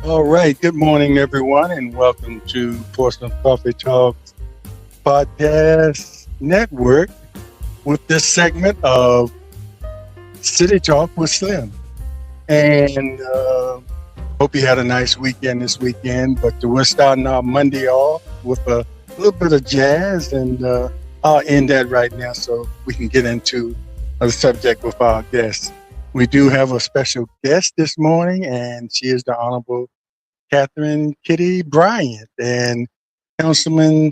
All right. Good morning, everyone, and welcome to Portsmouth Coffee Talk Podcast Network with this segment of City Talk with Slim. And hope you had a nice weekend this weekend. But we're starting our Monday off with a little bit of jazz, and I'll end that right now so we can get into the subject with our guests. We do have a special guest this morning, and she is the Honorable Kathryn Kitty Bryant and Councilman,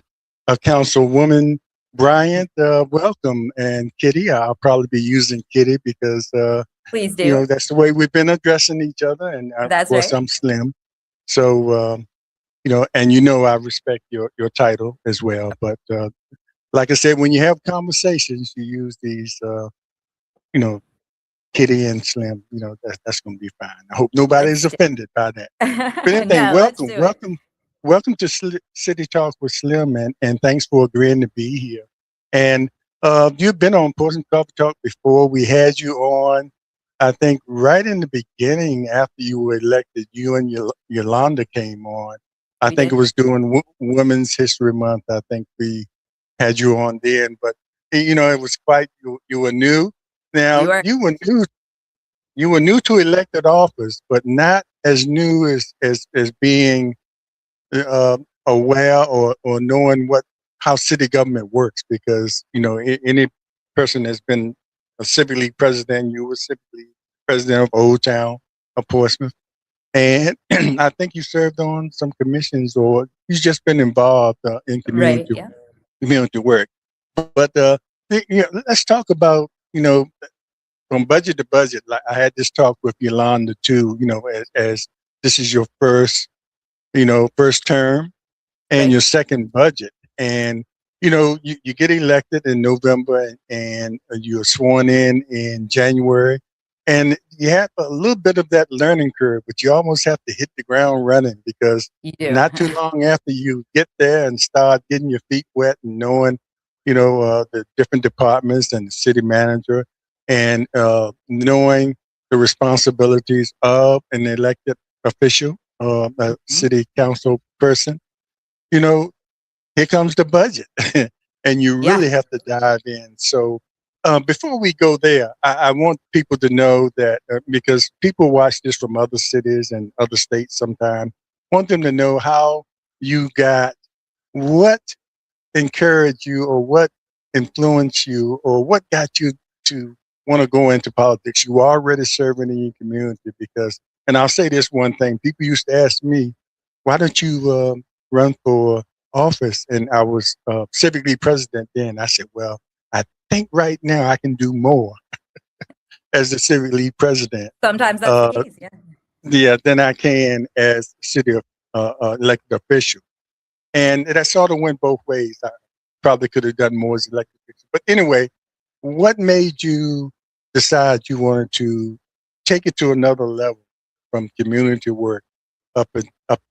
Councilwoman Bryant. Welcome, and Kitty. I'll probably be using Kitty because Please do. that's the way we've been addressing each other. And of That's course, right. I'm Slim, so and I respect your title as well. But like I said, when you have conversations, you use these, you know, Kitty and Slim. That's going to be fine. I hope nobody's offended by that. But anything, No, let's do it. welcome to City Talk with Slim, and thanks for agreeing to be here. And you've been on Portsmouth Coffee Talk before. We had you on, I think, right in the beginning after you were elected. You and Yolanda came on. I We think it did. was during Women's History Month. I think we had you on then, but it was quite. You were new. We Now were. you were new to elected office, but not as new as being aware or knowing how city government works, because any person has been a civic league president. You were civic league president of Old Town of Portsmouth, and I think you served on some commissions, or you've just been involved in Right. Yeah. community work. But let's talk about from budget to budget. Like, I had this talk with Yolanda too. As this is your first term and Right. your second budget, and you get elected in November, and you're sworn in January, and you have a little bit of that learning curve, but you almost have to hit the ground running, because You do. not too long after you get there and start getting your feet wet and knowing the different departments and the city manager, and knowing the responsibilities of an elected official, a Mhm. city council person, you know, here comes the budget, and you Yeah. really have to dive in. So, before we go there, I want people to know that, because people watch this from other cities and other states sometimes, want them to know how you got, what encouraged you, or what influenced you, or what got you to want to go into politics. You are already serving in your community, and I'll say this one thing: people used to ask me, "Why don't you run for office?" And I was Civic League President then. I said, "Well, I think right now I can do more as the Civic League President, Sometimes that's the uh, case. Yeah. yeah, than I can as city elected official." And that sort of went both ways. I probably could have done more as elected official. But anyway, what made you decide you wanted to take it to another level from community work up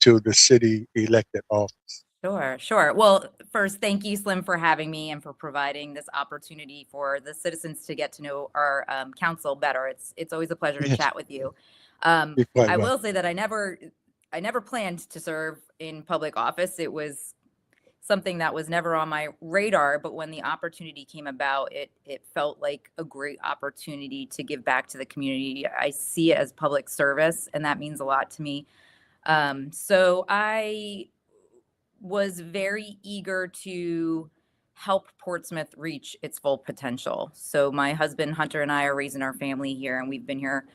to the city elected office? Sure. Sure. Well, first, thank you, Slim, for having me and for providing this opportunity for the citizens to get to know our council better. It's always a pleasure to Yes, chat with you. you're quite I welcome. will say that I never planned to serve in public office. It was something that was never on my radar, but when the opportunity came about, it felt like a great opportunity to give back to the community. I see it as public service, and that means a lot to me. So I was very eager to help Portsmouth reach its full potential. So my husband Hunter and I are raising our family here, and we've been here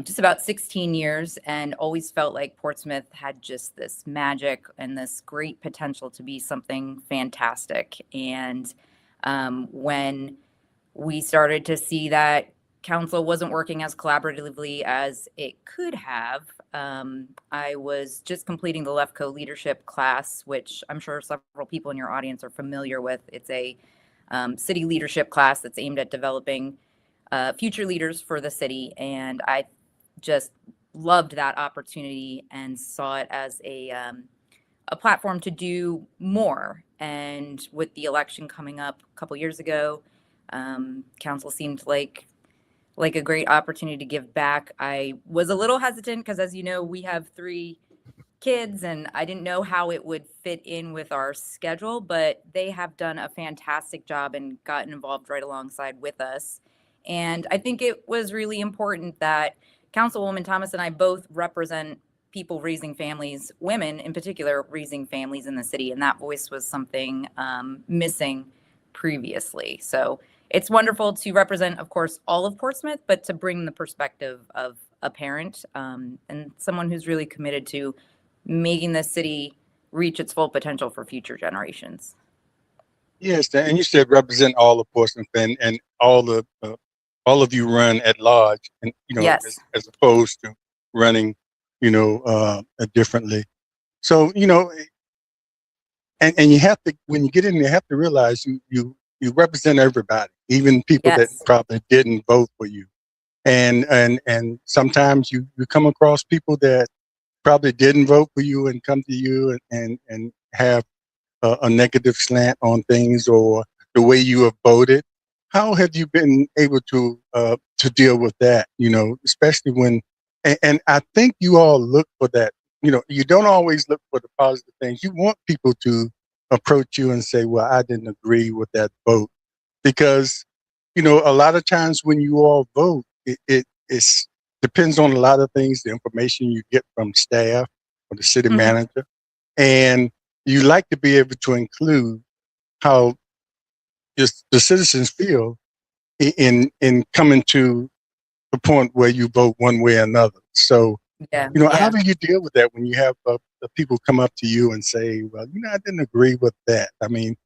just about 16 years, and always felt like Portsmouth had just this magic and this great potential to be something fantastic. And when we started to see that council wasn't working as collaboratively as it could have, I was just completing the LEFCO leadership class, which I'm sure several people in your audience are familiar with. It's a city leadership class that's aimed at developing future leaders for the city. And I just loved that opportunity and saw it as a platform to do more. And with the election coming up a couple years ago, council seemed like like a great opportunity to give back. I was a little hesitant because, as you know, we have 3 kids and I didn't know how it would fit in with our schedule, but they have done a fantastic job and gotten involved right alongside with us. And I think it was really important that Councilwoman Thomas and I both represent people raising families, women in particular, raising families in the city. And that voice was something missing previously. So it's wonderful to represent, of course, all of Portsmouth, but to bring the perspective of a parent and someone who's really committed to making the city reach its full potential for future generations. Yes, and you said represent all of Portsmouth and all of you run at large, and Yes. as opposed to running, differently. So and you have to, when you get in, you have to realize you represent everybody, even people that Yes. probably didn't vote for you, and sometimes you come across people that probably didn't vote for you and come to you and have a negative slant on things or the way you have voted. How have you been able to deal with that? Especially when, and I think you all look for that. You don't always look for the positive things. You want people to approach you and say, "Well, I didn't agree with that vote," because a lot of times when you all vote, it's depends on a lot of things, the information you get from staff or the city Mhm. manager. And you like to be able to include how just the citizens feel in coming to the point where you vote one way or another. So, Yeah. how Yeah. do you deal with that when you have the people come up to you and say, "Well, I didn't agree with that." I mean,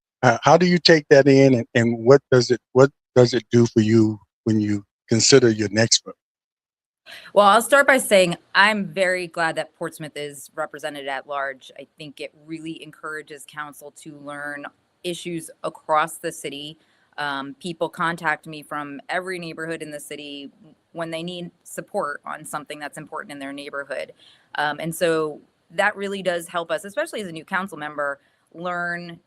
how do you take that in, and what does it do for you when you consider your next vote? Well, I'll start by saying I'm very glad that Portsmouth is represented at large. I think it really encourages council to learn issues across the city. People contact me from every neighborhood in the city when they need support on something that's important in their neighborhood. And so that really does help us, especially as a new council member, learn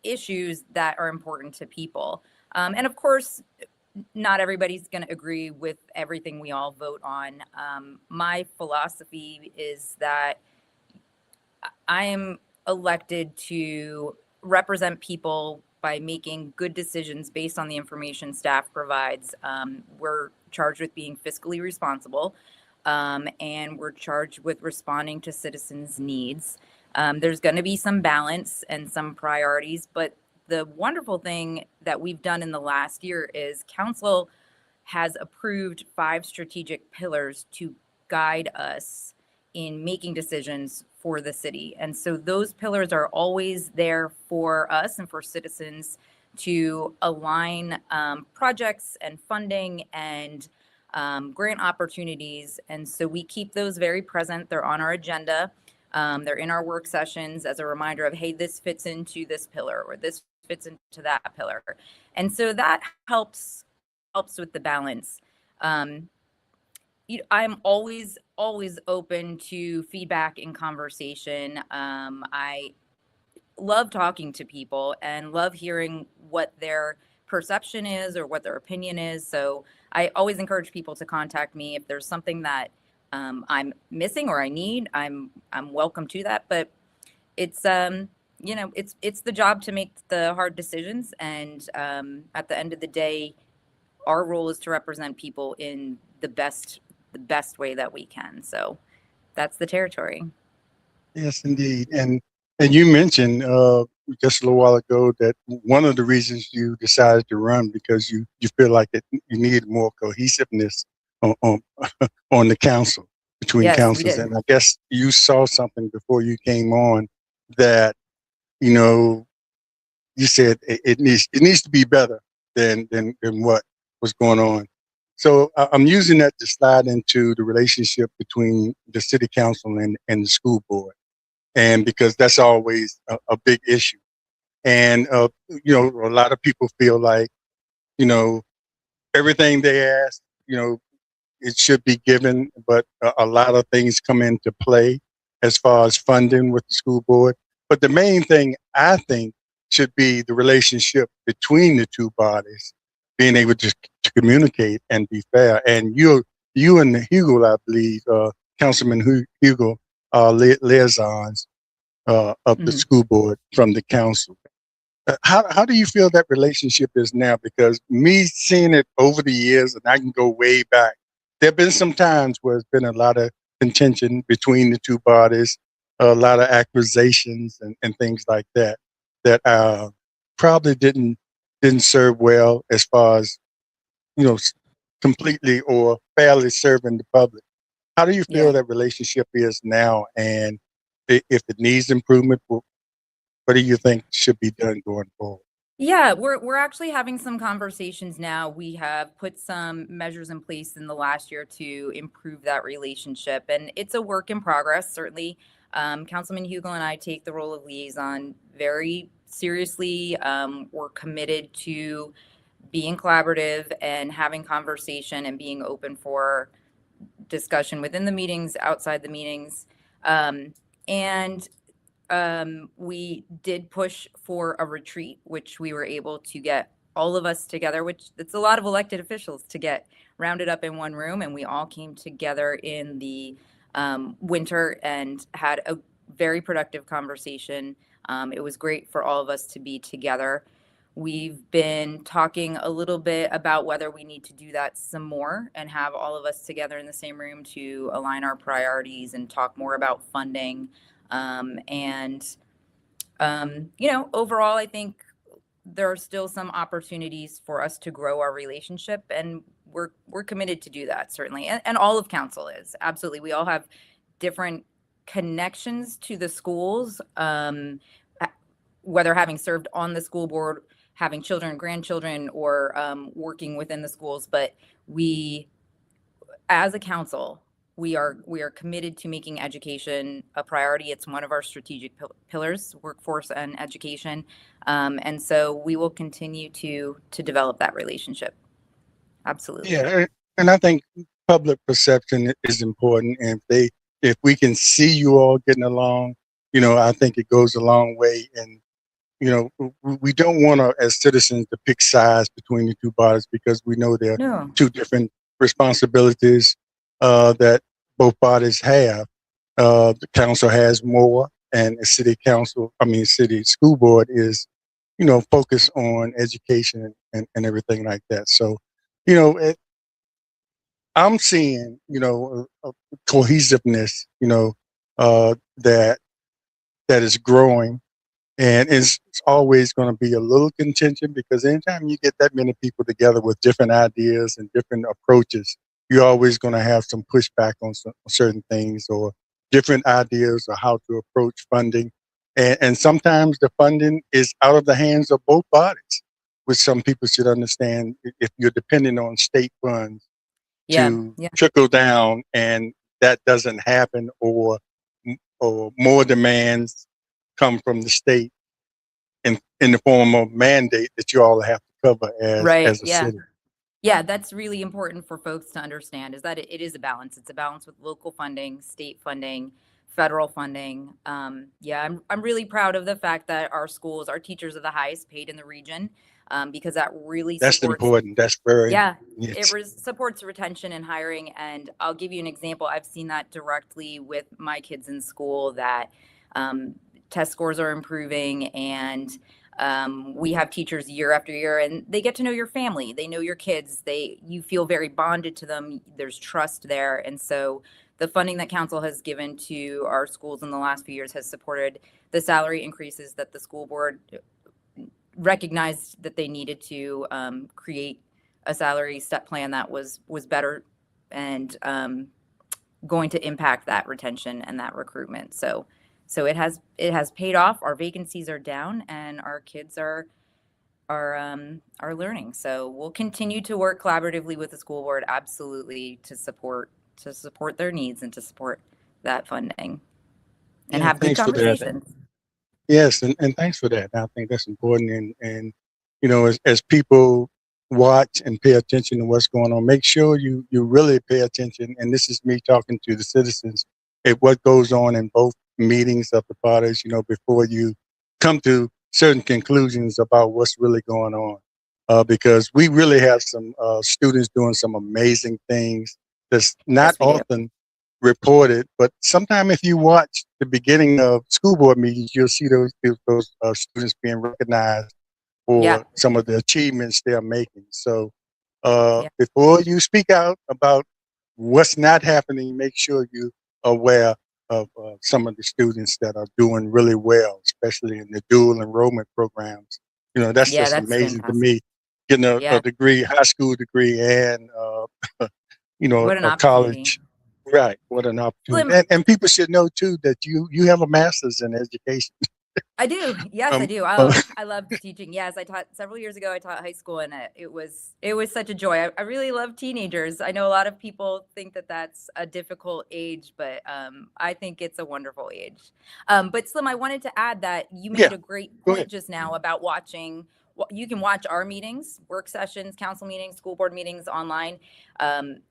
issues that are important to people. And of course, not everybody's going to agree with everything we all vote on. My philosophy is that I am elected to represent people by making good decisions based on the information staff provides. We're charged with being fiscally responsible, and we're charged with responding to citizens' needs. There's going to be some balance and some priorities, but the wonderful thing that we've done in the last year is council has approved 5 strategic pillars to guide us in making decisions for the city. And so those pillars are always there for us and for citizens to align projects and funding and grant opportunities. And so we keep those very present. They're on our agenda. They're in our work sessions as a reminder of, hey, this fits into this pillar or this fits into that pillar. And so that helps with the balance. Um, I'm always open to feedback and conversation. I love talking to people and love hearing what their perception is or what their opinion is. So I always encourage people to contact me if there's something that I'm missing or I need. I'm welcome to that. But it's it's the job to make the hard decisions, and at the end of the day, our role is to represent people in the best way that we can. So that's the territory. Yes, indeed. And you mentioned just a little while ago that one of the reasons you decided to run because you feel like that you need more cohesiveness on on the council between Yes, we councils. did. And I guess you saw something before you came on that you know you said it needs to be better than what was going on. So I'm using that to slide into the relationship between the city council and the school board, and because that's always a big issue. And a lot of people feel like you know everything they ask, it should be given, but a lot of things come into play as far as funding with the school board. But the main thing I think should be the relationship between the two bodies, being able to communicate and be fair. And you and Hugo, I believe, Councilman Hugo, are liaisons of the Mhm. school board from the council. How do you feel that relationship is now? Because me seeing it over the years, and I can go way back, there have been some times where there's been a lot of contention between the two bodies, a lot of accusations and things like that, that probably didn't serve well as far as, you know, completely or fairly serving the public. How do you feel Yeah. that relationship is now? And if it needs improvement, what do you think should be done going forward? Yeah, we're actually having some conversations now. We have put some measures in place in the last year to improve that relationship, and it's a work in progress. Certainly, Councilman Hugel and I take the role of liaison very seriously. We're committed to being collaborative and having conversation and being open for discussion within the meetings, outside the meetings, and we did push for a retreat, which we were able to get all of us together, which it's a lot of elected officials to get rounded up in one room. And we all came together in the winter and had a very productive conversation. It was great for all of us to be together. We've been talking a little bit about whether we need to do that some more and have all of us together in the same room to align our priorities and talk more about funding. And overall, I think there are still some opportunities for us to grow our relationship, and we're committed to do that, certainly. And all of council is absolutely. We all have different connections to the schools, whether having served on the school board, having children, grandchildren, or working within the schools. But we, as a council, we are committed to making education a priority. It's one of our strategic pillars, workforce and education, and so we will continue to develop that relationship. Absolutely. Yeah, and I think public perception is important. And if we can see you all getting along, I think it goes a long way. And we don't want to, as citizens, to pick sides between the two bodies, because we know there are No. two different responsibilities that both bodies have. The council has more, and the city school board is, focused on education and everything like that. So, I'm seeing, a cohesiveness, that is growing. And it's always going to be a little contention, because anytime you get that many people together with different ideas and different approaches, you're always going to have some pushback on certain things, or different ideas of how to approach funding. And sometimes the funding is out of the hands of both bodies, which some people should understand. If you're depending on state funds Yeah. to Yeah. trickle down, and that doesn't happen, or more demands come from the state in the form of mandate that you all have to cover Right. as a Yeah. city. Yeah, that's really important for folks to understand, is that it is a balance. It's a balance with local funding, state funding, federal funding. Yeah, I'm really proud of the fact that our schools, our teachers are the highest paid in the region, because that really That's supports. important. That's very, Yeah, it yes. supports retention and hiring. And I'll give you an example. I've seen that directly with my kids in school, that um, test scores are improving, and we have teachers year after year, and they get to know your family. They know your kids. You feel very bonded to them. There's trust there. And so the funding that council has given to our schools in the last few years has supported the salary increases that the school board recognized that they needed to create a salary step plan that was better and going to impact that retention and that recruitment. So it has paid off. Our vacancies are down, and our kids are learning. So we'll continue to work collaboratively with the school board, absolutely, to support their needs and to support that funding and Yeah, have good thanks for that. conversations. Yes, and thanks for that. I think that's important. And as people watch and pay attention to what's going on, make sure you really pay attention. And this is me talking to the citizens at what goes on in both meetings of the parties, before you come to certain conclusions about what's really going on. because we really have some students doing some amazing things that's not Yes, we do. often reported. But sometime if you watch the beginning of school board meetings, you'll see those students being recognized Yeah. for some of the achievements they're making. So Yeah. before you speak out about what's not happening, make sure you're aware of some of the students that are doing really well, especially in the dual enrollment programs. That's Yeah, just that's amazing to fantastic. me. Getting a Yeah. degree, high school degree, and What an a opportunity. college. Right. What an opportunity. Slim, And people should know too that you have a master's in education. I do. Yes, I Um, do. uh, Oh, I love teaching. Yes, I taught several years ago. I taught high school, and it was such a joy. I really love teenagers. I know a lot of people think that that's a difficult age, but I think it's a wonderful age. But Slim, I wanted to add that you yeah. made a great Go point ahead. just now about watching. You can watch our meetings, work sessions, council meetings, school board meetings online.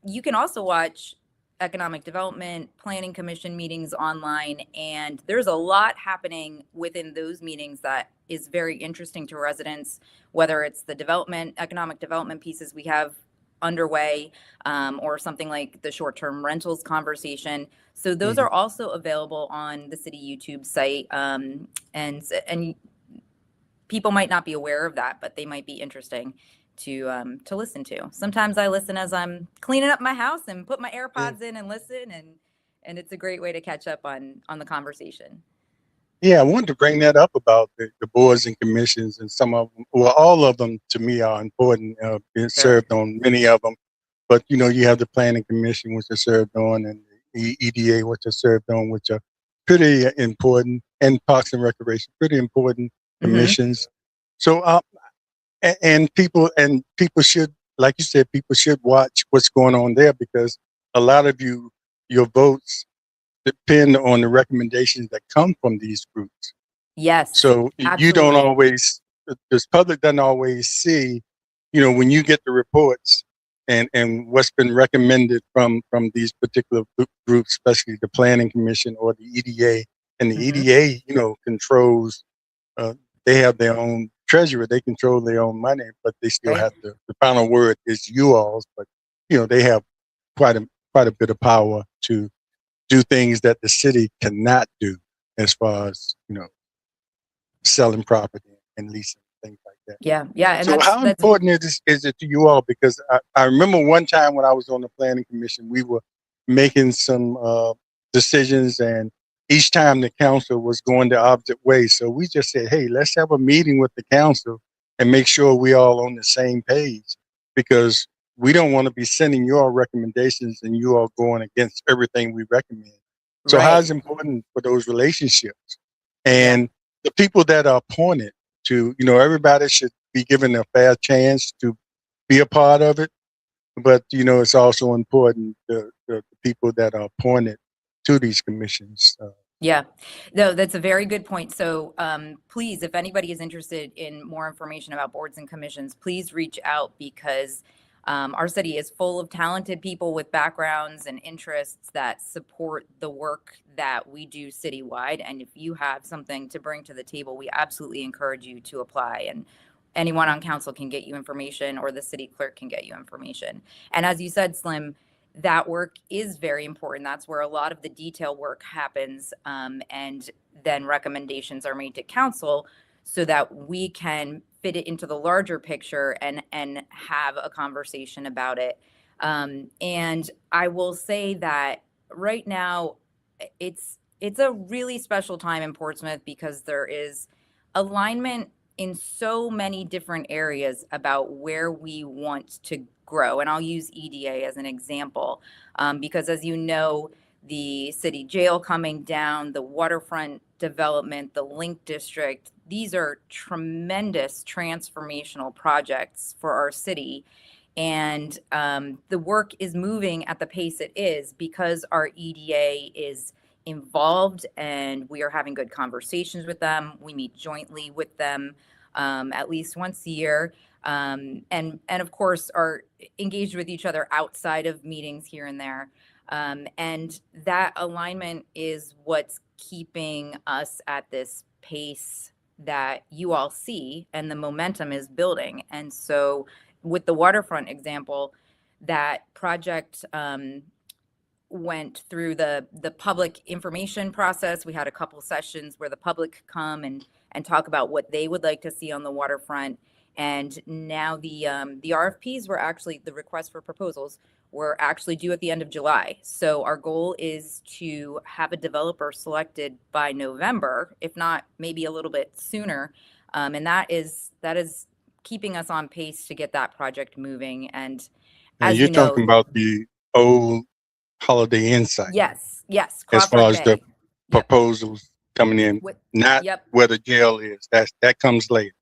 You can also watch economic development, planning commission meetings online. And there's a lot happening within those meetings that is very interesting to residents, whether it's the economic development pieces we have underway, or something like the short-term rentals conversation. So those Mhm. are also available on the city YouTube site. And people might not be aware of that, but they might be interesting to listen to. Sometimes I listen as I'm cleaning up my house and put my Yeah. AirPods in and listen, and it's a great way to catch up on the conversation. Yeah, I wanted to bring that up about the boards and commissions, and some of them, well, all of them to me are important. Being Sure. served on many of them, but you have the planning commission, which are served on, and the EDA, which are served on, which are pretty important, and Parks and Recreation, pretty important Hmm. commissions. So, and people should, like you said, people should watch what's going on there because a lot of your votes depend on the recommendations that come from these groups. Yes, So you don't absolutely. always, this public doesn't always see, when you get the reports and what's been recommended from these particular groups, especially the Planning Commission or the EDA. And the Hmm. EDA, controls, uh, they have their own treasurer, they control their own money, but they still Right. have the final word is you all's. But, they have quite a bit of power to do things that the city cannot do as far as, selling property and leasing, things like that. Yeah. Yeah. And So that's how that's important is it to you all? Because I remember one time when I was on the planning commission, we were making some decisions, and each time the council was going the opposite way. So we just said, hey, let's have a meeting with the council and make sure we all on the same page, because we don't want to be sending you all recommendations and you all going against everything we recommend. So how right. is important for those relationships? Yeah. And the people that are appointed to, everybody should be given a fair chance to be a part of it. But, it's also important the people that are appointed to these commissions. Yeah, no, that's a very good point. So please, if anybody is interested in more information about boards and commissions, please reach out because our city is full of talented people with backgrounds and interests that support the work that we do citywide. And if you have something to bring to the table, we absolutely encourage you to apply. And anyone on council can get you information, or the city clerk can get you information. And as you said, Slim, that work is very important. That's where a lot of the detail work happens. And then recommendations are made to council so that we can fit it into the larger picture and have a conversation about it. And I will say that right now it's a really special time in Portsmouth because there is alignment in so many different areas about where we want to grow. And I'll use EDA as an example, because as you know, the city jail coming down, the waterfront development, the Link District, these are tremendous transformational projects for our city. And the work is moving at the pace it is because our EDA is involved and we are having good conversations with them. We meet jointly with them at least once a year, and of course are engaged with each other outside of meetings here and there. And that alignment is what's keeping us at this pace that you all see, and the momentum is building. And so with the waterfront example, that project went through the public information process. We had a couple sessions where the public come and talk about what they would like to see on the waterfront. And now the RFPs were actually, the request for proposals were actually due at the end of July. So our goal is to have a developer selected by November, if not maybe a little bit sooner. And that is keeping us on pace to get that project moving. And as you're you know, talking about the old Holiday Inn site yes, as far Crawford as the Bay. Yep. proposals coming in, not Yep. where the jail is. That comes later.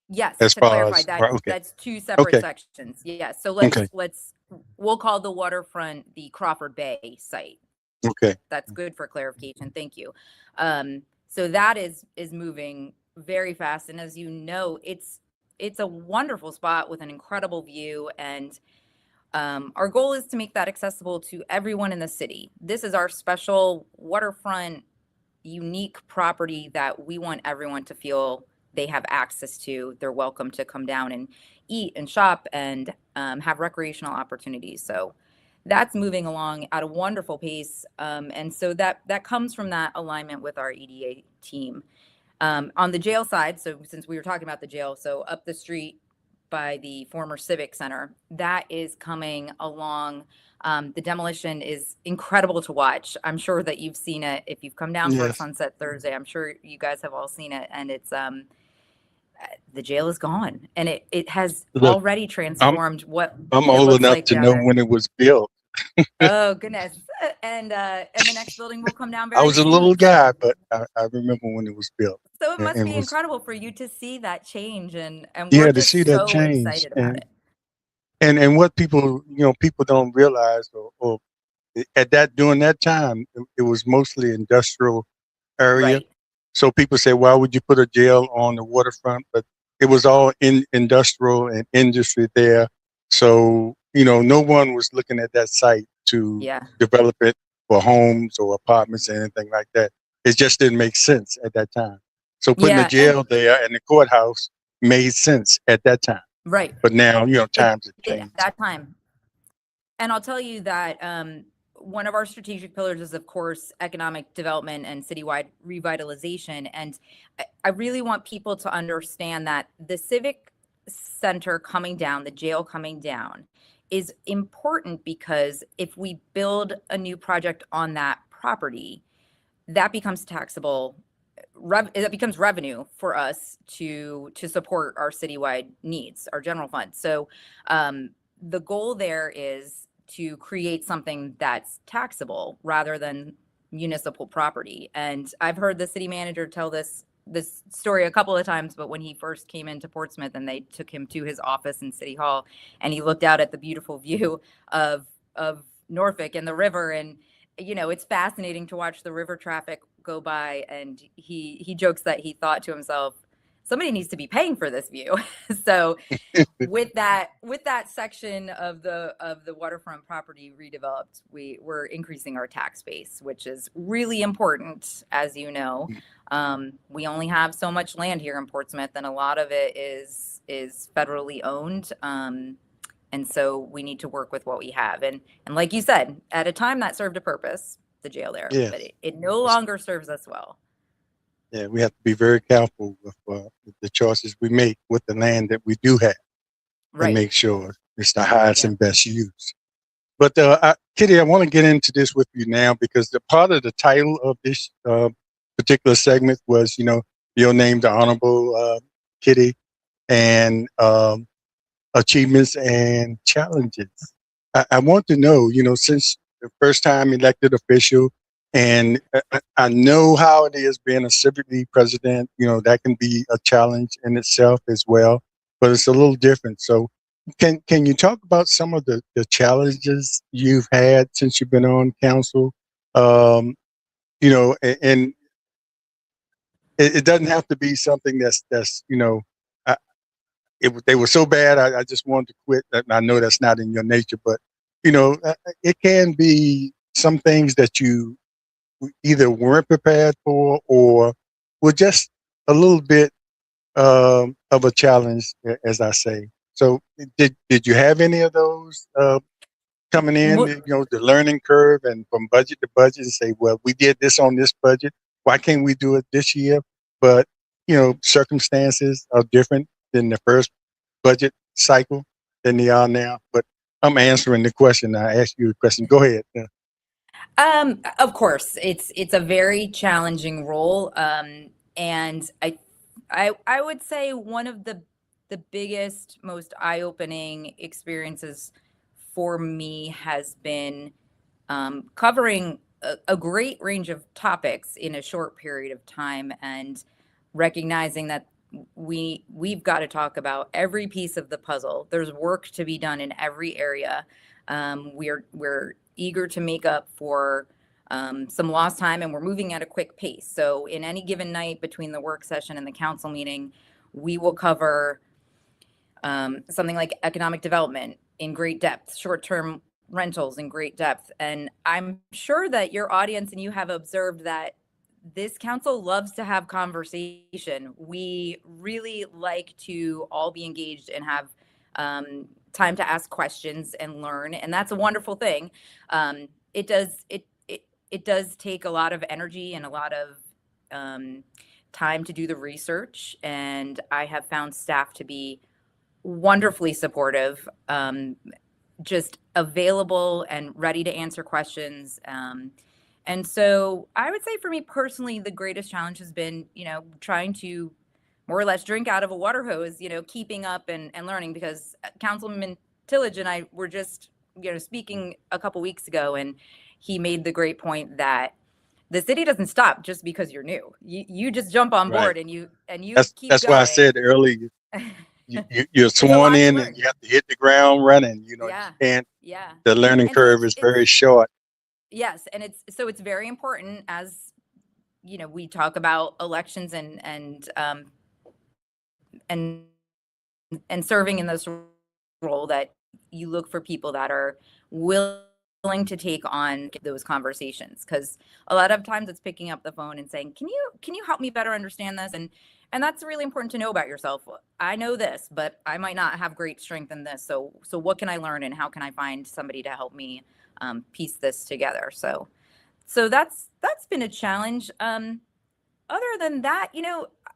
Yes, As to far clarify, as that okay, that's two separate okay, sections. Yeah. So okay, we'll call the waterfront the Crawford Bay site. okay. That's good for clarification. Thank you. So that is moving very fast, and as you know, it's a wonderful spot with an incredible view, and our goal is to make that accessible to everyone in the city. This is our special waterfront, unique property that we want everyone to feel they have access to. They're welcome to come down and eat and shop and have recreational opportunities. So that's moving along at a wonderful pace. And so that comes from that alignment with our EDA team. On the jail side, so since we were talking about the jail, so up the street by the former Civic Center, that is coming along. The demolition is incredible to watch. I'm sure that you've seen it. If you've come down for Yes. Sunset Thursday, I'm sure you guys have all seen it. And it's the jail is gone, and it has already transformed what I'm it old looks enough like to down know there. when it was built. Oh goodness! And the next building will come down very I was a soon. little guy, but I remember when it was built. So it must And be was, incredible for you to see that change, and yeah, we're to see just that so change, excited about it. and what people people don't realize, or at that during that time, it was mostly industrial area. Right. So people say, why would you put a jail on the waterfront? But it was all in industrial and industry there. So, no one was looking at that site to Yeah. develop it for homes or apartments or anything like that. It just didn't make sense at that time. So putting a Yeah. jail there and the courthouse made sense at that time. Right. But now, times have At changed. that time. And I'll tell you that one of our strategic pillars is, of course, economic development and citywide revitalization. And I really want people to understand that the Civic Center coming down, the jail coming down, is important because if we build a new project on that property, that becomes taxable. That becomes revenue for us to support our citywide needs, our general fund. So the goal there is to create something that's taxable rather than municipal property. And I've heard the city manager tell this story a couple of times, but when he first came into Portsmouth and they took him to his office in City Hall and he looked out at the beautiful view of Norfolk and the river, and it's fascinating to watch the river traffic go by, and he jokes that he thought to himself, somebody needs to be paying for this view. So with that section of the waterfront property redeveloped, we're increasing our tax base, which is really important. As you know, we only have so much land here in Portsmouth, and a lot of it is federally owned. And so we need to work with what we have. And like you said, at a time that served a purpose, the jail there, Yes. but it no longer serves us well. Yeah, we have to be very careful with the choices we make with the land that we do have, Right. and make sure it's the highest and best use. But Kitty, I want to get into this with you now because the part of the title of this particular segment was, your name, the Honorable Kitty, and achievements and challenges. I want to know, since the first time elected official, and I know how it is being a Civic League president, that can be a challenge in itself as well, but it's a little different. So can you talk about some of the challenges you've had since you've been on council? And it doesn't have to be something that's they were so bad, I just wanted to quit. And I know that's not in your nature, but it can be some things that you either weren't prepared for or were just a little bit of a challenge, as I say. So, did you have any of those coming in? Mo- You know, the learning curve and from budget to budget, and say, well, we did this on this budget. Why can't we do it this year? But circumstances are different than the first budget cycle than they are now. But I'm answering the question. I asked you a question. Go ahead. Of course, it's a very challenging role, and I would say one of the biggest, most eye-opening experiences for me has been covering a great range of topics in a short period of time, and recognizing that we've got to talk about every piece of the puzzle. There's work to be done in every area. We're eager to make up for some lost time, and we're moving at a quick pace. So in any given night between the work session and the council meeting, we will cover something like economic development in great depth, short-term rentals in great depth. And I'm sure that your audience and you have observed that this council loves to have conversation. We really like to all be engaged and have time to ask questions and learn, and that's a wonderful thing. It does take a lot of energy and a lot of time to do the research, and I have found staff to be wonderfully supportive, just available and ready to answer questions. And so I would say for me personally, the greatest challenge has been, trying to more or less drink out of a water hose, keeping up and learning, because Councilwoman Tillage and I were just, speaking a couple weeks ago, and he made the great point that the city doesn't stop just because you're new. You just jump on Right. board and you keep That's going. why I said earlier, you're There's a sworn lot to in learn. and you have to hit the ground running. You Yeah. can't. Yeah. The learning And so curve is very short. yes, and it's very important, as we talk about elections and serving in this role, that you look for people that are willing to take on those conversations, because a lot of times it's picking up the phone and saying, can you help me better understand this, and that's really important to know about yourself. I know this, but I might not have great strength in this, so what can I learn, and how can I find somebody to help me piece this together? So that's been a challenge. Other than that,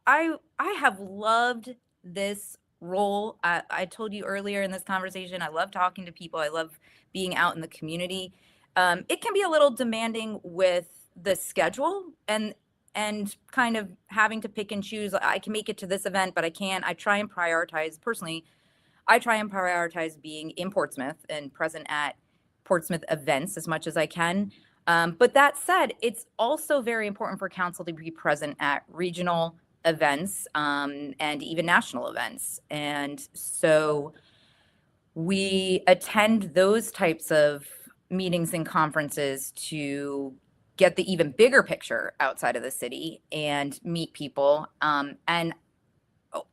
I have loved this role. I told you earlier in this conversation, I love talking to people. I love being out in the community. It can be a little demanding with the schedule and kind of having to pick and choose. I can make it to this event, but I can't. I try and prioritize personally. I try and prioritize being in Portsmouth and present at Portsmouth events as much as I can. But that said, it's also very important for council to be present at regional events and even national events. And so we attend those types of meetings and conferences to get the even bigger picture outside of the city and meet people. And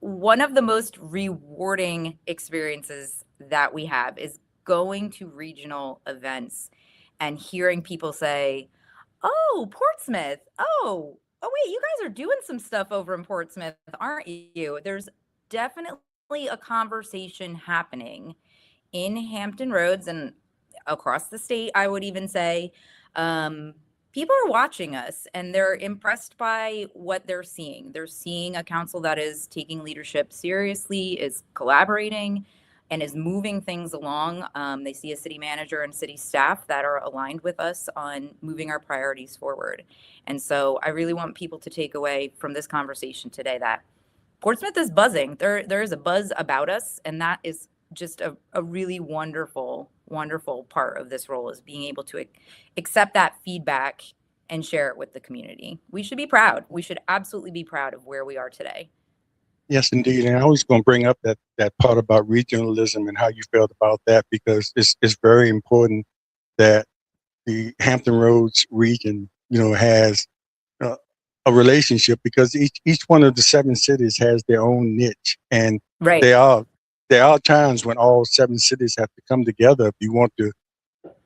one of the most rewarding experiences that we have is going to regional events and hearing people say, "Oh, Portsmouth. Oh wait, you guys are doing some stuff over in Portsmouth, aren't you?" There's definitely a conversation happening in Hampton Roads and across the state, I would even say. People are watching us and they're impressed by what they're seeing. They're seeing a council that is taking leadership seriously, is collaborating, and is moving things along. They see a city manager and city staff that are aligned with us on moving our priorities forward. And so I really want people to take away from this conversation today that Portsmouth is buzzing. There is a buzz about us, and that is just a really wonderful part of this role, is being able to accept that feedback and share it with the community. We should be proud. We should absolutely be proud of where we are today. Yes, indeed. And I was going to bring up that part about regionalism and how you felt about that, because it's very important that the Hampton Roads region, has a relationship, because each one of the 7 cities has their own niche, and Right. there are times when all 7 cities have to come together if you want to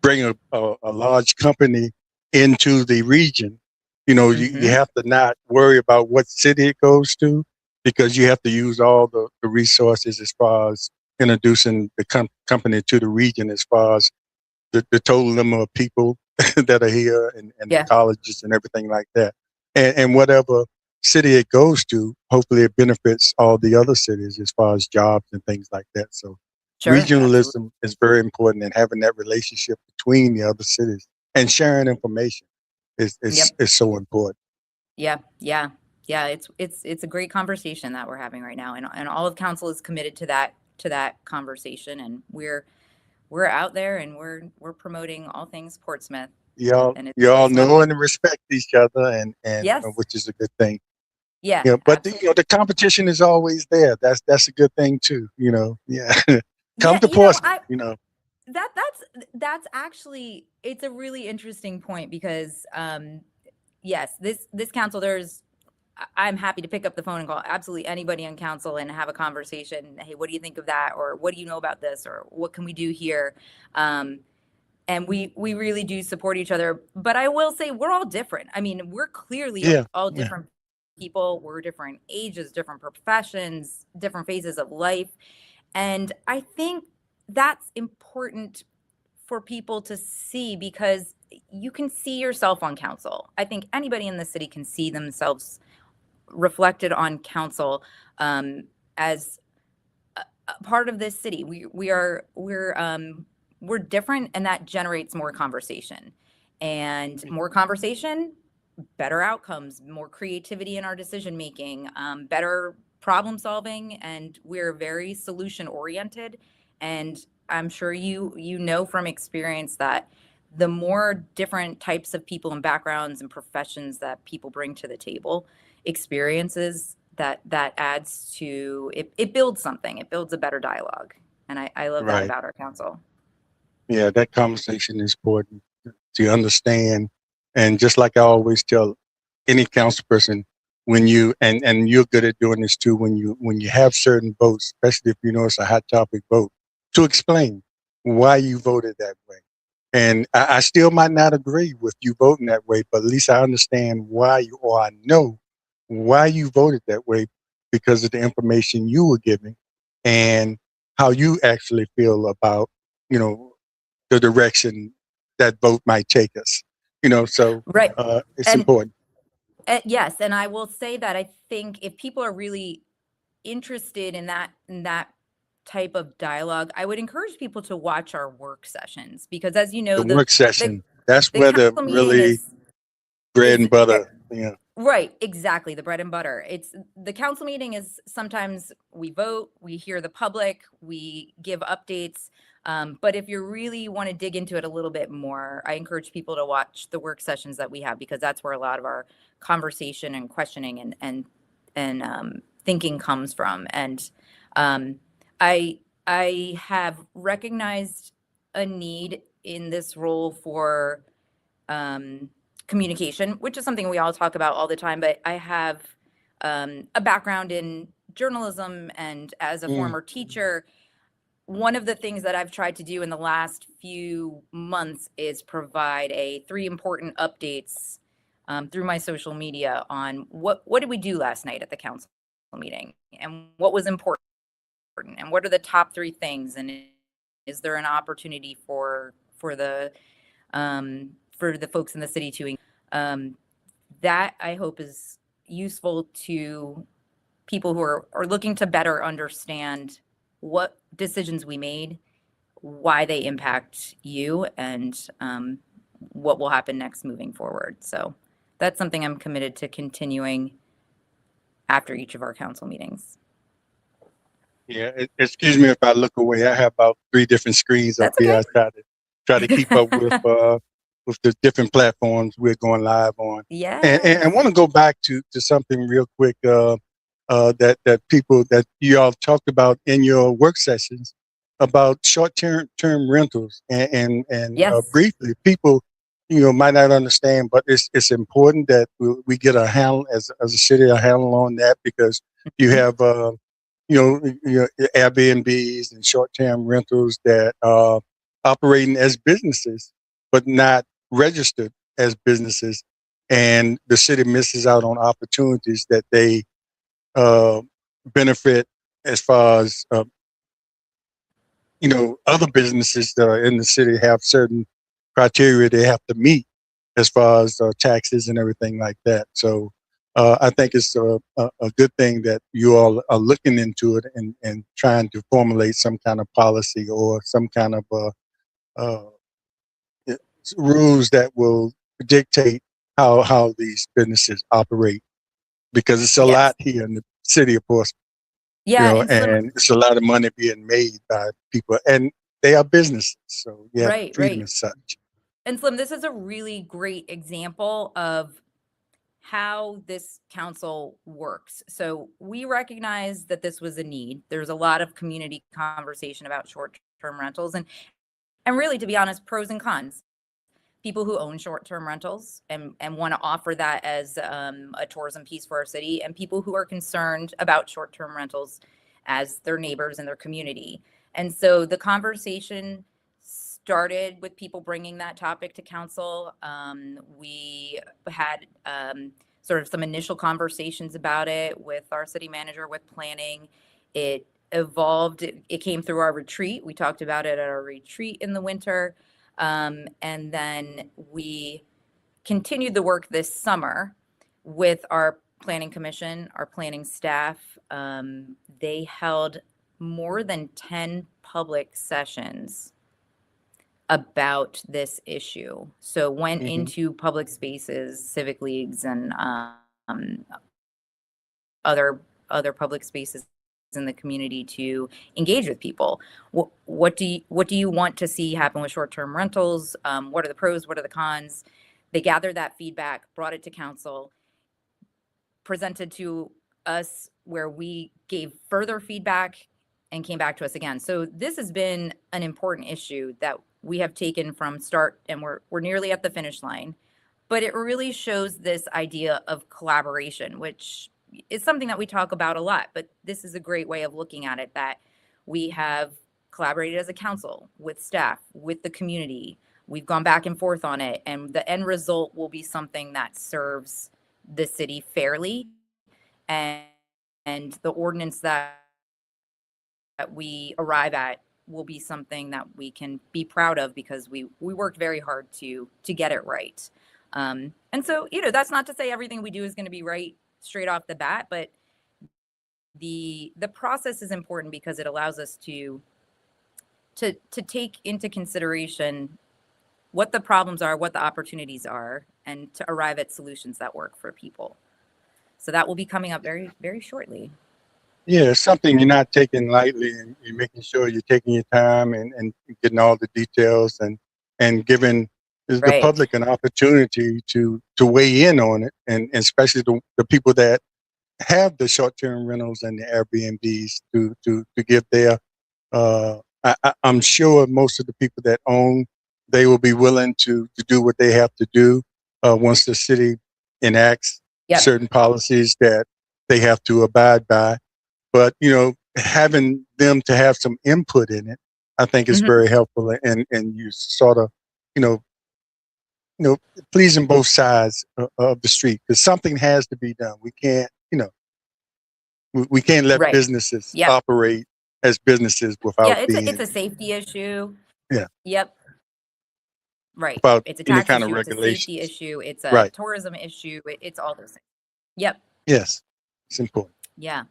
bring a large company into the region. You have to not worry about what city it goes to. because you have to use all the resources as far as introducing the company to the region, as far as the total number of people that are here and the Yeah, colleges and everything like that. And whatever city it goes to, hopefully it benefits all the other cities as far as jobs and things like that. So sure, absolutely. regionalism is very important, and having that relationship between the other cities and sharing information Yep. is so important. Yeah, yeah, yeah. It's a great conversation that we're having right now, and all of council is committed to that conversation, and we're out there and we're promoting all things Portsmouth, and You all it's know lovely. and respect each other, and Yes, which is a good thing. yeah, Yeah, but absolutely. the competition is always there. That's a good thing too. Yeah. Come Yeah, to Portsmouth. that's actually it's a really interesting point because yes, this council I'm happy to pick up the phone and call absolutely anybody on council and have a conversation. Hey, what do you think of that? Or what do you know about this? Or what can we do here? And we really do support each other. But I will say we're all different. I mean, we're clearly Yeah, all yeah, different people. We're different ages, different professions, different phases of life. And I think that's important for people to see because you can see yourself on council. I think anybody in the city can see themselves reflected on council as a part of this city. We're different, and that generates more conversation, and more conversation, better outcomes, more creativity in our decision making, better problem solving, and we're very solution oriented. And I'm sure you know from experience that the more different types of people and backgrounds and professions that people bring to the table, experiences that adds to it, it builds something, it builds a better dialogue, and I love that right. about our council. Yeah, that conversation is important to understand. And just like I always tell any council person, when you and you're good at doing this too, when you have certain votes, especially if you know it's a hot topic vote, to explain why you voted that way. And I still might not agree with you voting that way, but at least I understand why you, or I know why you voted that way, because of the information you were giving and how you actually feel about, you know, the direction that vote might take us. So Right. it's And important. yes, and I will say that I think if people are really interested in that type of dialogue, I would encourage people to watch our work sessions because, as you know, The the work session, that's the where the council meeting really bread is and butter. Yeah, right, exactly, the bread and butter. It's the council meeting is sometimes we vote, we hear the public, we give updates. But if you really want to dig into it a little bit more, I encourage people to watch the work sessions that we have because that's where a lot of our conversation and questioning and thinking comes from. And um, I have recognized a need in this role for um, communication, which is something we all talk about all the time. But I have a background in journalism, and as a mm, former teacher, one of the things that I've tried to do in the last few months is provide a 3 important updates through my social media on what did we do last night at the council meeting and what was important and what are the top 3 things, and is there an opportunity for the folks in the city to that I hope is useful to people who are looking to better understand what decisions we made, why they impact you, and what will happen next moving forward. So that's something I'm committed to continuing after each of our council meetings. yeah. Excuse me if I look away. I have about 3 different screens up That's here. okay. I try to keep up with the different platforms we're going live on. And I Yes. want to go back to something real quick. That you all talked about in your work sessions about short term rentals, and Yes. briefly, people might not understand, but it's important that we get a handle as a city, a handle on that, because you Mhm. have Airbnbs and short-term rentals that are operating as businesses but not registered as businesses, and the city misses out on opportunities that they benefit as far as other businesses that are in the city have certain criteria they have to meet as far as taxes and everything like that. So I think it's a good thing that you all are looking into it and trying to formulate some kind of policy or some kind of uh, rules that will dictate how these businesses operate, because it's a Yes. lot here in the city of Portsmouth, Yeah, and and it's a lot of money being made by people, and they are businesses, so you have right, freedom right. as such. And Slim, this is a really great example of how this council works. So we recognize that this was a need. There's a lot of community conversation about short-term rentals and really, to be honest, pros and cons. People who own short-term rentals and want to offer that as a tourism piece for our city, and people who are concerned about short-term rentals as their neighbors in their community. And so the conversation started with people bringing that topic to council. We had sort of some initial conversations about it with our city manager, with planning. It evolved. It came through our retreat. We talked about it at our retreat in the winter. And then we continued the work this summer with our planning commission, our planning staff. They held more than 10 public sessions about this issue. So went Hmm. into public spaces, civic leagues, and other public spaces in the community to engage with people. What do you want to see happen with short-term rentals? What are the pros? What are the cons? They gathered that feedback, brought it to council, presented to us where we gave further feedback and came back to us again. So this has been an important issue that we have taken from start, and we're nearly at the finish line. But it really shows this idea of collaboration, which is something that we talk about a lot, but this is a great way of looking at it, that we have collaborated as a council with staff, with the community. We've gone back and forth on it, and the end result will be something that serves the city fairly, and the ordinance that we arrive at will be something that we can be proud of, because we worked very hard to get it right. And so, that's not to say everything we do is going to be right straight off the bat, but the process is important because it allows us to take into consideration what the problems are, what the opportunities are, and to arrive at solutions that work for people. So that will be coming up very, very shortly. Yeah, it's something you're not taking lightly, and you're making sure you're taking your time and getting all the details and giving the Right. public an opportunity to weigh in on it, and especially the people that have the short-term rentals and the Airbnbs to give their. I'm sure most of the people that own, they will be willing to do what they have to do once the city enacts Yep. certain policies that they have to abide by. But having them to have some input in it, I think is very helpful, and you sort of, you know, pleasing both sides of the street, because something has to be done. We can't, we can't let Right. businesses Yep. operate as businesses Yeah, without it's a being, safety issue. yeah, Yep. Right. without It's a any tax kind of issue, it's a safety regulations. issue, it's a Right. tourism issue, it's all those things. Yep. Yes, it's important. Yeah.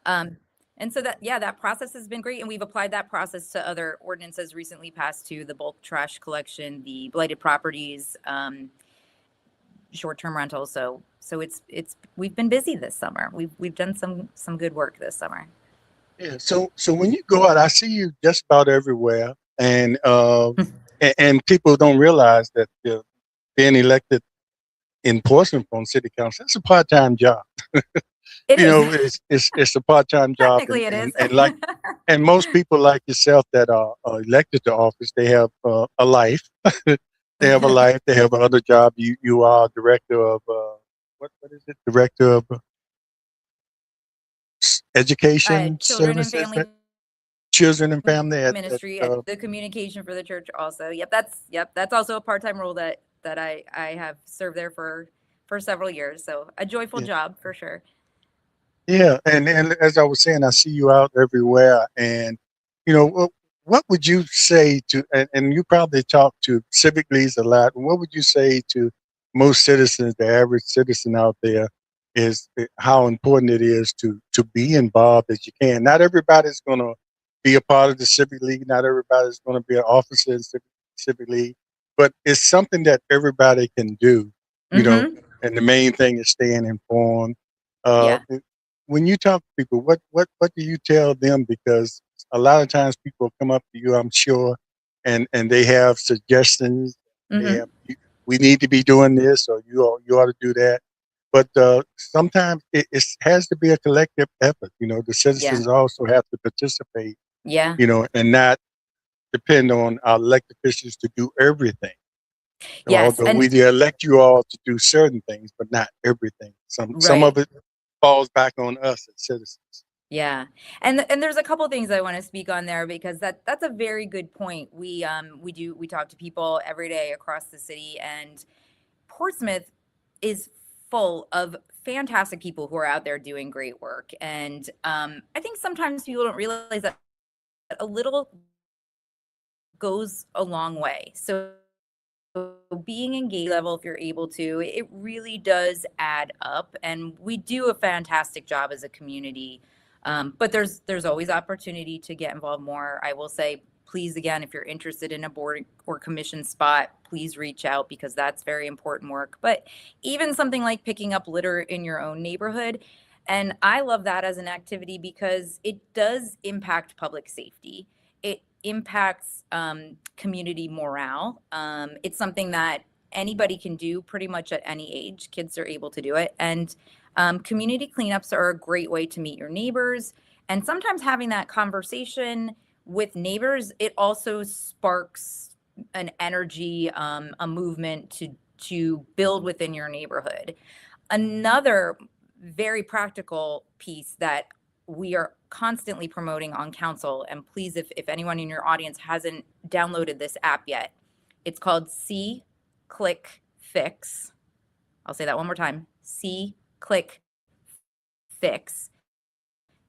Um, and so that process has been great, and we've applied that process to other ordinances recently passed, to the bulk trash collection, the blighted properties, short-term rentals. So it's we've been busy this summer. We've done some good work this summer. Yeah. So when you go out, I see you just about everywhere, and people don't realize that being elected in Portsmouth on city council, it's a part-time job. It is. It's a part-time job, Technically it is. and most people like yourself that are elected to office, they have a life. They have a life. They have another job. You are director of what is it? Director of education Children and services, family children and family ministry at the communication for the church also. Yep, that's also a part-time role that I have served there for several years. So a joyful yeah. job for sure. Yeah, and as I was saying, I see you out everywhere, and what would you say to? And you probably talk to civic leagues a lot. What would you say to most citizens, the average citizen out there, is how important it is to be involved as you can. Not everybody's going to be a part of the civic league. Not everybody's going to be an officer in civic league, but it's something that everybody can do. You know, Mm-hmm. and the main thing is staying informed. Uh, Yeah. when you talk to people, what do you tell them? Because a lot of times people come up to you, I'm sure, and they have suggestions. They Mm-hmm. have, we need to be doing this, or you ought to do that. But sometimes it has to be a collective effort. The Yeah. citizens also have to participate. Yeah. And not depend on our elected officials to do everything. Yes. Although we elect you all to do certain things, but not everything. Some Right. of it falls back on us as citizens. Yeah. And there's a couple things I want to speak on there because that's a very good point. We talk to people every day across the city, and Portsmouth is full of fantastic people who are out there doing great work. And I think sometimes people don't realize that a little goes a long way. So being engaged level, if you're able to, it really does add up, and we do a fantastic job as a community. But there's always opportunity to get involved more. I will say, please, again, if you're interested in a board or commission spot, please reach out because that's very important work. But even something like picking up litter in your own neighborhood, and I love that as an activity because it does impact public safety. It impacts community morale. It's something that anybody can do pretty much at any age. Kids are able to do it. And community cleanups are a great way to meet your neighbors. And sometimes having that conversation with neighbors, it also sparks an energy, a movement to build within your neighborhood. Another very practical piece that we are constantly promoting on council, and please, if anyone in your audience hasn't downloaded this app yet, it's called See, Click, Fix. I'll say that one more time. See, Click, Fix.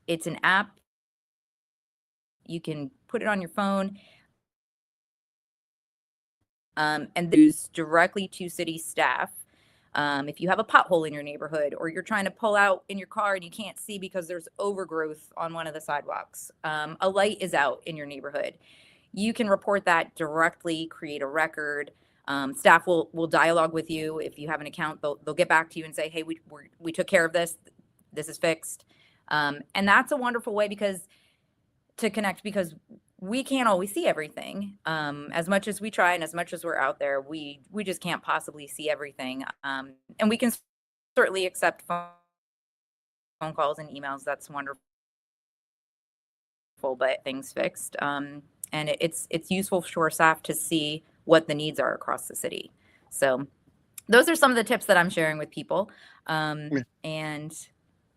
It's an app. You can put it on your phone, and use directly to city staff. If you have a pothole in your neighborhood or you're trying to pull out in your car and you can't see because there's overgrowth on one of the sidewalks, a light is out in your neighborhood, you can report that directly, create a record. Staff will dialogue with you. If you have an account, they'll get back to you and say, hey, we took care of this. This is fixed. And that's a wonderful way to connect because we can't always see everything. As much as we try and as much as we're out there, we just can't possibly see everything. And we can certainly accept phone calls and emails. That's wonderful, but things fixed. And it's useful for staff to see what the needs are across the city. So those are some of the tips that I'm sharing with people. And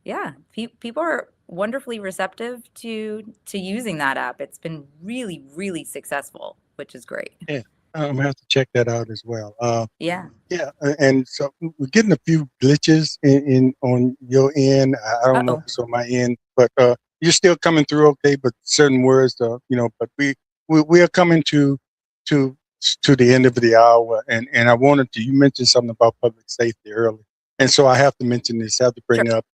yeah, people are wonderfully receptive to using that app. It's been really, really successful, which is great. Yeah, I'm gonna have to check that out as well. Yeah. Yeah, and so we're getting a few glitches in on your end. I don't know if Uh-oh. it's on my end, but you're still coming through okay. But certain words, but we are coming to to the end of the hour, and I wanted to. You mentioned something about public safety earlier, and so I have to mention this. I have to Sure. bring up,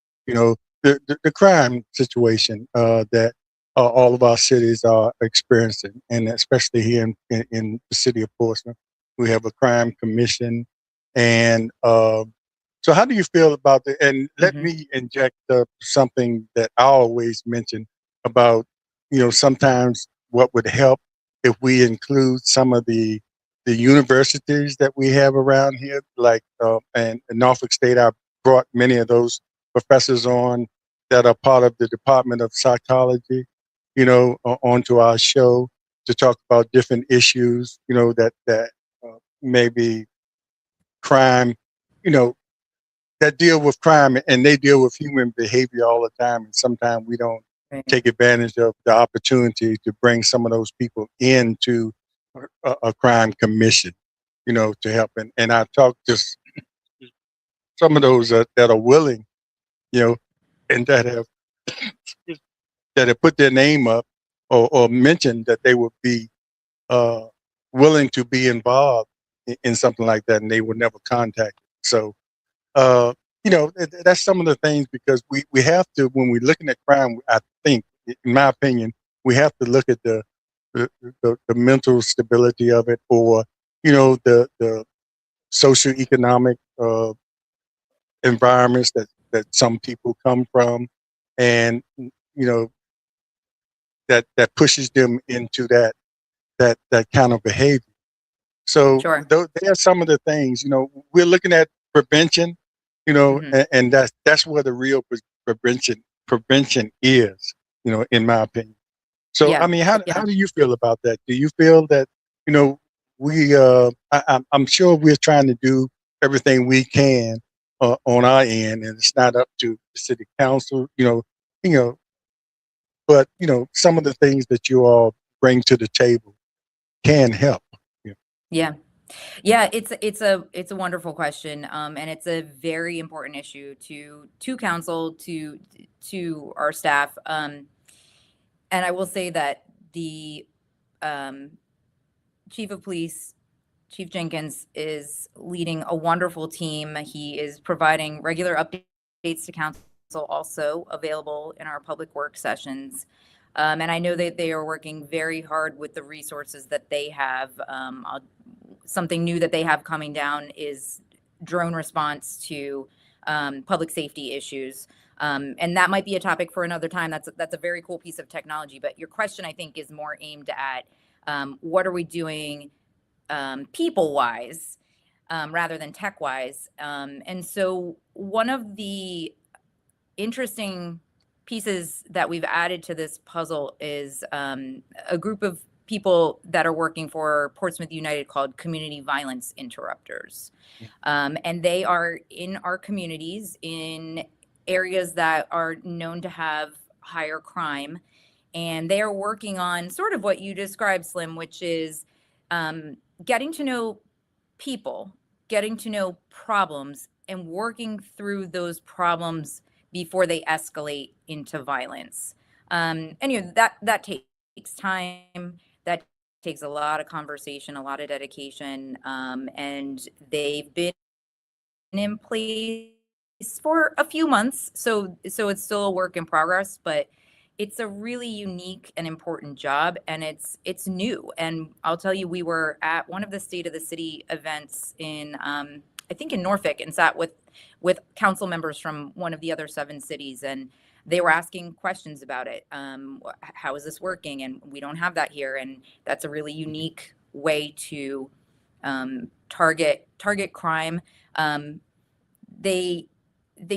the crime situation that all of our cities are experiencing, and especially here in the city of Portsmouth, we have a crime commission. And so, how do you feel about the? And let Mm-hmm. me inject something that I always mention about, sometimes what would help if we include some of the universities that we have around here, like and in Norfolk State. I brought many of those professors on that are part of the Department of Psychology, onto our show to talk about different issues, that maybe crime, you know, that deal with crime, and they deal with human behavior all the time. And sometimes we don't Right. take advantage of the opportunity to bring some of those people into a crime commission, to help. And I talked to some of those that are willing, you know, and that have put their name up or mentioned that they would be uh, willing to be involved in something like that, and they were never contacted. So, uh, that's some of the things, because we have to, when we're looking at crime, I think, in my opinion, we have to look at the mental stability of it, or, the socioeconomic environments that some people come from, and, that pushes them into that kind of behavior. So Sure. there are some of the things, we're looking at prevention, and that's where the real prevention is, in my opinion. So, I Yeah. mean, how Yeah. do you feel about that? Do you feel that, we, I'm sure we're trying to do everything we can on our end, and it's not up to the city council, you know, but, some of the things that you all bring to the table can help. Yeah. Yeah. Yeah, it's a wonderful question, and it's a very important issue to council, to our staff, and I will say that the um, chief of police, Chief Jenkins, is leading a wonderful team. He is providing regular updates to council, also available in our public work sessions. And I know that they are working very hard with the resources that they have. Something new that they have coming down is drone response to public safety issues. And that might be a topic for another time. That's a very cool piece of technology. But your question, I think, is more aimed at what are we doing people wise rather than tech wise. And so one of the interesting pieces that we've added to this puzzle is a group of people that are working for Portsmouth United called Community Violence Interrupters. And they are in our communities in areas that are known to have higher crime. And they are working on sort of what you described, Slim, which is getting to know people, getting to know problems, and working through those problems before they escalate into violence. And that takes time. That takes a lot of conversation, a lot of dedication, and they've been in place for a few months, so it's still a work in progress, but it's a really unique and important job, and it's new. And I'll tell you, we were at one of the State of the City events in I think in Norfolk, and sat with council members from one of the other 7 cities, and they were asking questions about it. How is this working? And we don't have that here, and that's a really unique way to target crime. Um, they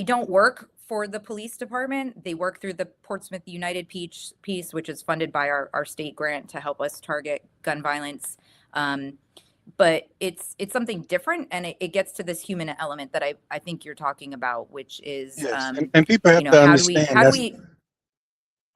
don't work for the police department. They work through the Portsmouth United piece, which is funded by our state grant to help us target gun violence. But it's something different, and it gets to this human element that I think you're talking about, which is Yes, and people have to how do we understand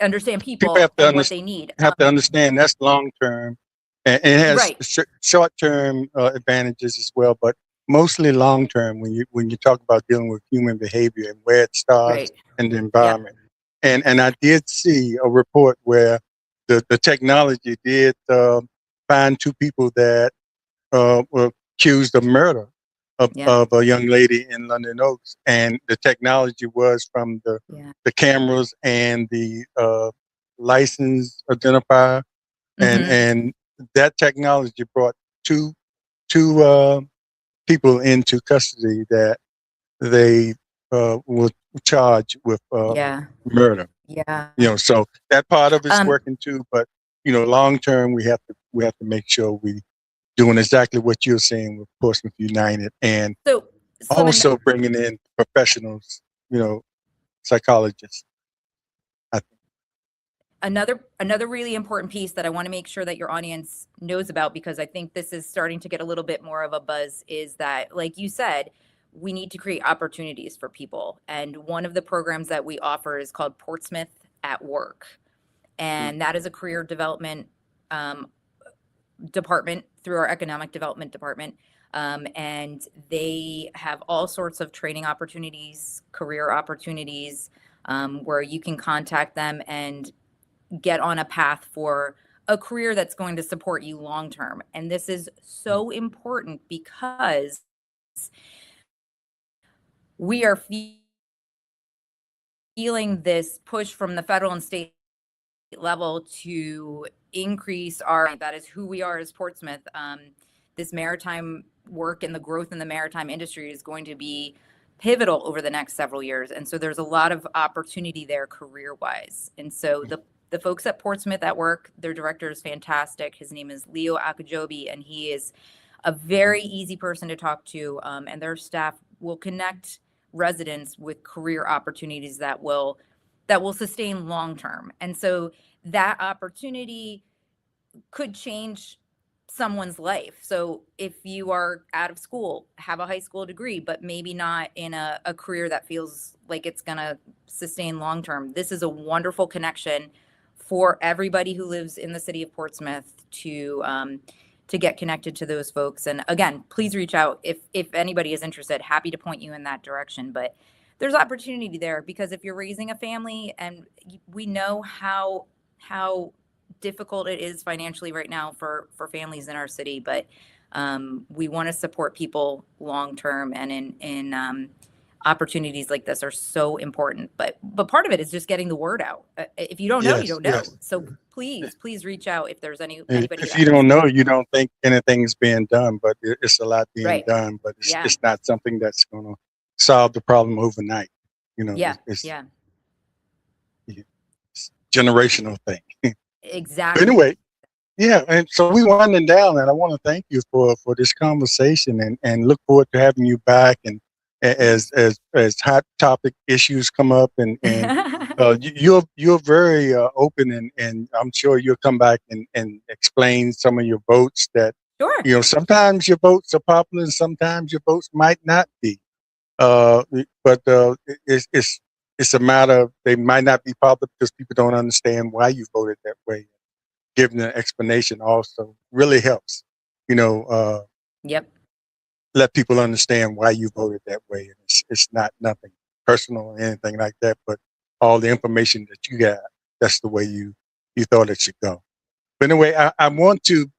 understand people people and what they need. have to understand that's long term, and it has Right. short term advantages as well, but mostly long term when you talk about dealing with human behavior and where it starts Right. and the Yep. environment. And I did see a report where the technology did find 2 people that were accused of murder Yeah. of a young lady in London Oaks, and the technology was from Yeah. the cameras and the license identifier, Mm-hmm. and that technology brought two people into custody that they were charged with Yeah. murder. Yeah. So that part of it's Um, working too, but long term we have to make sure we doing exactly what you're saying with Portsmouth United, and so Slim, also bringing in professionals, psychologists. I think. another really important piece that I want to make sure that your audience knows about, because I think this is starting to get a little bit more of a buzz, is that, like you said, we need to create opportunities for people. And one of the programs that we offer is called Portsmouth at Work. And that is a career development um, department through our economic development department. And they have all sorts of training opportunities, career opportunities. where you can contact them and get on a path for a career that's going to support you long term. And this is so important because we are feeling this push from the federal and state level to increase that is who we are as Portsmouth. This maritime work and the growth in the maritime industry is going to be pivotal over the next several years. And so there's a lot of opportunity there career wise. And so the folks at Portsmouth at work, their director is fantastic. His name is Leo Akajobi, and he is a very easy person to talk to. And their staff will connect residents with career opportunities that will sustain long term. And so that opportunity could change someone's life. So if you are out of school, have a high school degree, but maybe not in a career that feels like it's going to sustain long term, this is a wonderful connection for everybody who lives in the city of Portsmouth to get connected to those folks. And again, please reach out if anybody is interested. Happy to point you in that direction. But there's opportunity there, because if you're raising a family, and we know how difficult it is financially right now for families in our city, but we want to support people long term, and in opportunities like this are so important. But part of it is just getting the word out. If you don't know, you don't know. Yes. So please reach out if there's anybody. If you don't know, you don't think anything's being done, but it's a lot being done. But it's not something that's going to solve the problem overnight. It's generational thing. Exactly. But anyway, and so we winding down, and I want to thank you for this conversation, and look forward to having you back, and as hot topic issues come up, and you're very open, and I'm sure you'll come back and explain some of your votes that sometimes your votes are popular and sometimes your votes might not be, but it's a matter of they might not be popular because people don't understand why you voted that way. Giving an explanation also really helps, let people understand why you voted that way. And it's not nothing personal or anything like that, but all the information that you got, that's the way you thought it should go. But anyway, I want to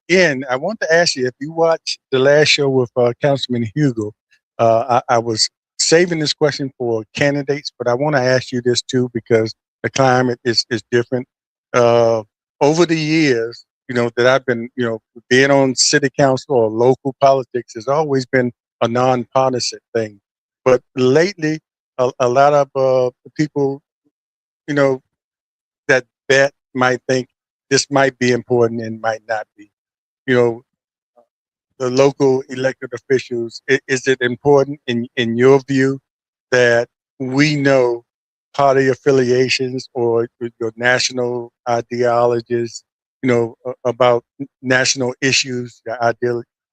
ask you, if you watched the last show with Councilman Hugo, I was saving this question for candidates, but I want to ask you this too, because the climate is different. Over the years, that I've been, being on city council or local politics has always been a nonpartisan thing. But lately, a lot of people, that bet might think this might be important and might not be. The local elected officials, is it important in your view that we know party affiliations or your national ideologies, about national issues, the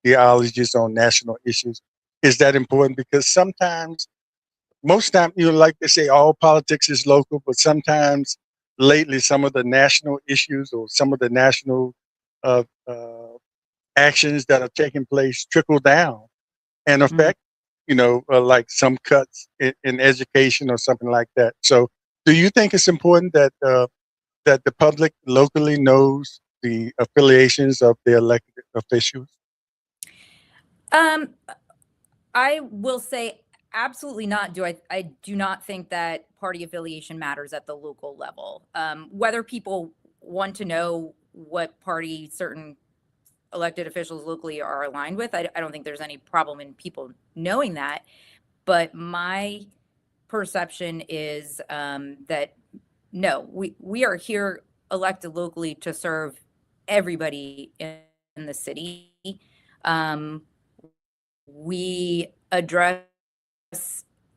ideologies on national issues? Is that important? Because most times, like they say, all politics is local, but sometimes lately, some of the national issues or some of the national uh, actions that are taking place trickle down and affect, like some cuts in education or something like that. So, do you think it's important that the public locally knows the affiliations of the elected officials? I will say absolutely not. I do not think that party affiliation matters at the local level. Whether people want to know what party certain elected officials locally are aligned with, I don't think there's any problem in people knowing that. But my perception is that no, we are here elected locally to serve everybody in the city. We address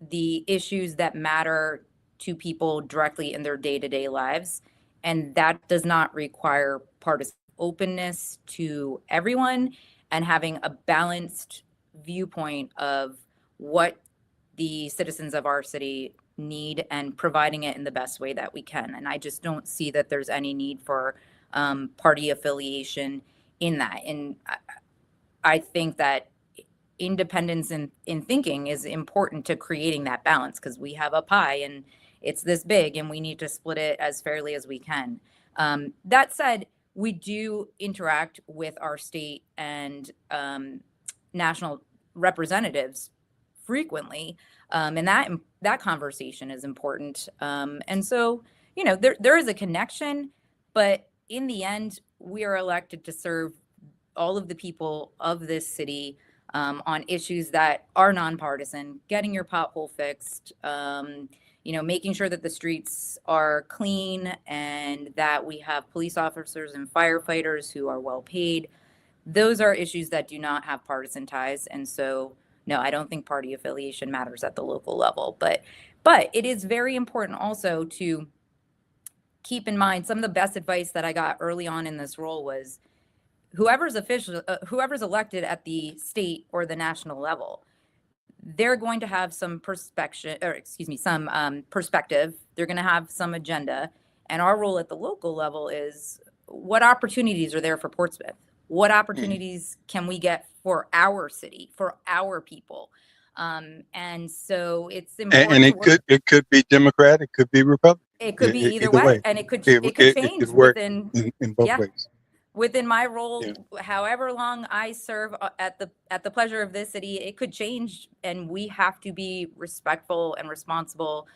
the issues that matter to people directly in their day-to-day lives, and that does not require partisan openness to everyone and having a balanced viewpoint of what the citizens of our city need and providing it in the best way that we can. And I just don't see that there's any need for party affiliation in that. And I think that independence in thinking is important to creating that balance, because we have a pie, it's this big and we need to split it as fairly as we can. That said, we do interact with our state and national representatives frequently, and that conversation is important. And so, you know, there is a connection, but in the end, we are elected to serve all of the people of this city on issues that are nonpartisan, getting your pothole fixed, you know, making sure that the streets are clean and that we have police officers and firefighters who are well paid. Those are issues that do not have partisan ties. And so, no, I don't think party affiliation matters at the local level. But it is very important also to keep in mind some of the best advice that I got early on in this role was whoever's elected at the state or the national level, they're going to have some perspective. They're going to have some agenda. And our role at the local level is what opportunities are there for Portsmouth? What opportunities can we get for our city, for our people? And so it's important. And it could be Democrat, it could be Republican. It could be either way. And it could change within in both ways. Within my role, however long I serve at the pleasure of this city, it could change, and we have to be respectful and responsible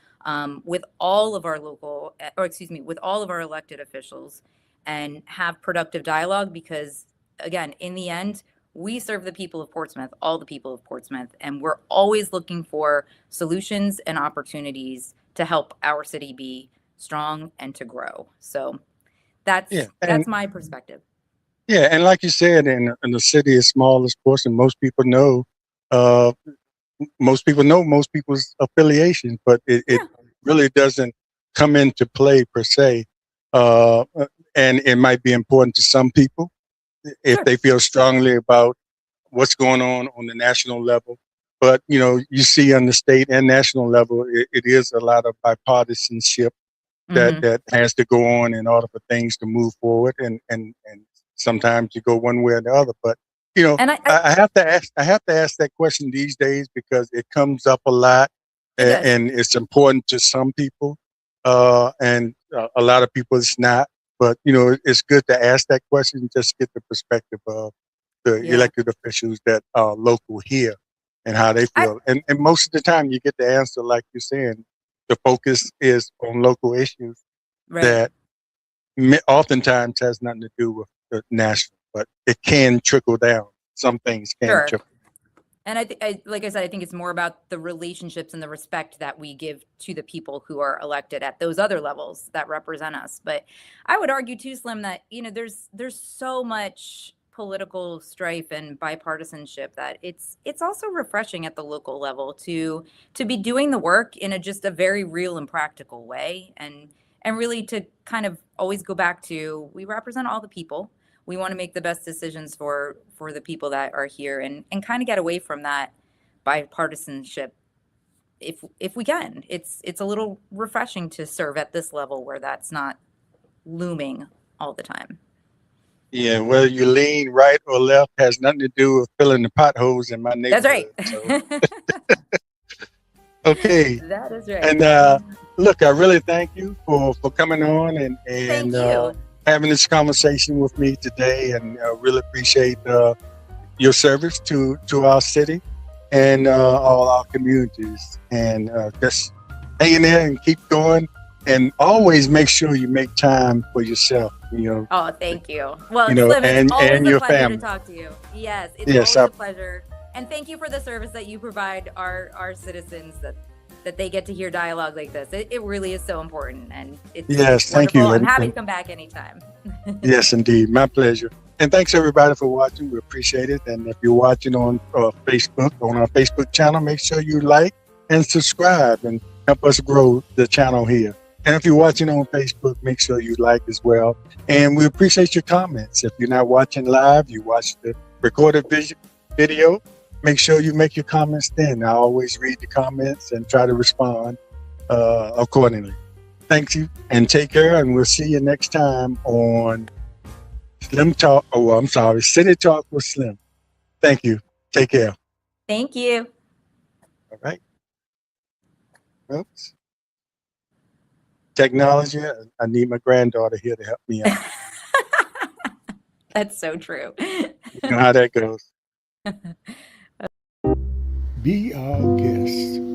with all of our with all of our elected officials, and have productive dialogue, because again, in the end, we serve the people of Portsmouth, all the people of Portsmouth, and we're always looking for solutions and opportunities to help our city be strong and to grow. So that's my perspective. Yeah, and like you said, in the city as small as Portsmouth, most people know most people's affiliations, but it really doesn't come into play per se. And it might be important to some people if they feel strongly about what's going on the national level. But, you know, you see on the state and national level, it is a lot of bipartisanship that has to go on in order for things to move forward. And sometimes you go one way or the other. But, you know, I have to ask that question these days because it comes up a lot and it's important to some people. And a lot of people it's not. But, you know, it's good to ask that question, just get the perspective of the elected officials that are local here and how they feel. And most of the time you get the answer, like you're saying, the focus is on local issues that oftentimes has nothing to do with the national, but it can trickle down. Some things can trickle. And like I said, I think it's more about the relationships and the respect that we give to the people who are elected at those other levels that represent us. But I would argue too, Slim, that, you know, there's so much political strife and bipartisanship that it's also refreshing at the local level to be doing the work in just a very real and practical way, and really to kind of always go back to, we represent all the people. We want to make the best decisions for the people that are here, and kind of get away from that bipartisanship if we can. It's a little refreshing to serve at this level where that's not looming all the time. Yeah, whether you lean right or left has nothing to do with filling the potholes in my neighborhood. That's right. So. Okay. That is right. And look, I really thank you for coming on and having this conversation with me today, and really appreciate your service to our city and all our communities. And just hang in there and keep going, and always make sure you make time for yourself. You know. Oh, thank you. Well, you know, Slim, it's always and a your pleasure family. to talk to you. Yes, it's always a pleasure. And thank you for the service that you provide our citizens, that they get to hear dialogue like this. It really is so important, and it's wonderful. Thank you. I'm happy to come back anytime. Yes, indeed. My pleasure. And thanks everybody for watching. We appreciate it. And if you're watching on Facebook, on our Facebook channel, make sure you like and subscribe and help us grow the channel here. And if you're watching on Facebook, make sure you like as well. And we appreciate your comments. If you're not watching live, you watch the recorded video, make sure you make your comments then. I always read the comments and try to respond accordingly. Thank you and take care. And we'll see you next time on City Talk with Slim. Thank you. Take care. Thank you. All right. Oops. technology, I need my granddaughter here to help me out. That's so true. You know how that goes. Be our guest.